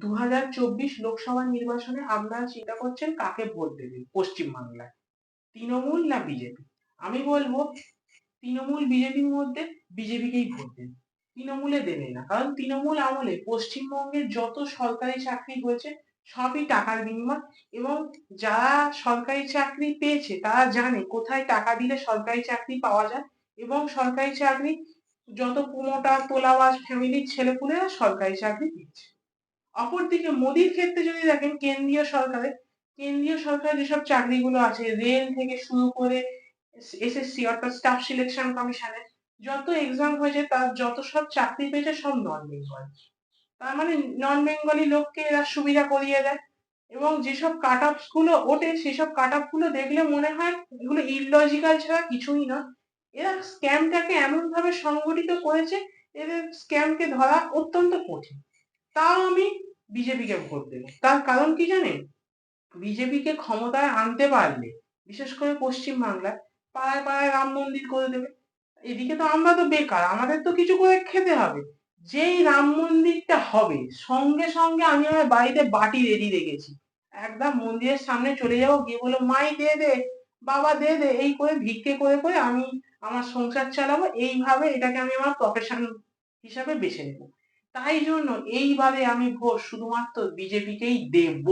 2024 লোকসভা নির্বাচনে আপনারা চিন্তা করছেন কাকে ভোট দেবেন পশ্চিমবাংলায়, তৃণমূল না বিজেপি? আমি বলবো তৃণমূল বিজেপির মধ্যে বিজেপিকেই ভোট দেন। তৃণমূলে দেবে না, কারণ তৃণমূল আমলে পশ্চিমবঙ্গের যত সরকারি চাকরি হয়েছে সবই টাকার বিনিময়, এবং যারা সরকারি চাকরি পেয়েছে তারা জানে কোথায় টাকা দিলে সরকারি চাকরি পাওয়া যায়, এবং সরকারি চাকরি যত প্রমোটার তোলাবাজ ফ্যামিলির ছেলেপুলেরা সরকারি চাকরি পেয়েছে। অপরদিকে মোদির ক্ষেত্রে যদি দেখেন, কেন্দ্রীয় সরকারের যেসব চাকরিগুলো আছে, রেল থেকে শুরু করে এসএসসি অর্থাৎ স্টাফ সিলেকশন কমিশনের যত এক্সাম হয়েছে তার যত সব চাকরি পেয়েছে সব নন বেঙ্গলি। তার মানে নন বেঙ্গলি লোককে এরা সুবিধা করিয়ে দেয়, এবং যেসব কাট অফ গুলো ওঠে সেসব কাট অফ গুলো দেখলে মনে হয় এগুলো ইললজিক্যাল ছাড়া কিছুই না। এরা স্ক্যামটাকে এমন ভাবে সংগঠিত করেছে, এদের স্ক্যামকে ধরা অত্যন্ত কঠিন। তাও আমি বিজেপিকে ভোট দেবো। তার কারণ কি জানেন? বিজেপিকে ক্ষমতায় আনতে পারলে, বিশেষ করে পশ্চিম বাংলায়, পাড়ায় পাড়ায় রাম মন্দির করে দেবে। এদিকে তো আমরা তো বেকার, আমাদের তো কিছু করে খেতে হবে। যেই রাম মন্দিরটা হবে সঙ্গে সঙ্গে আমি আমার বাড়িতে বাটি রেডি রেখেছি, একদম মন্দিরের সামনে চলে যাবো, গিয়ে বলবো মাই দে দে, বাবা দে দে, এই করে ভিক্ষে করে করে আমি আমার সংসার চালাবো। এইভাবে এটাকে আমি আমার প্রফেশন হিসাবে বেছে নেবো। তাই জন্য এইবারে আমি ভোট শুধুমাত্র বিজেপিকেই দেব।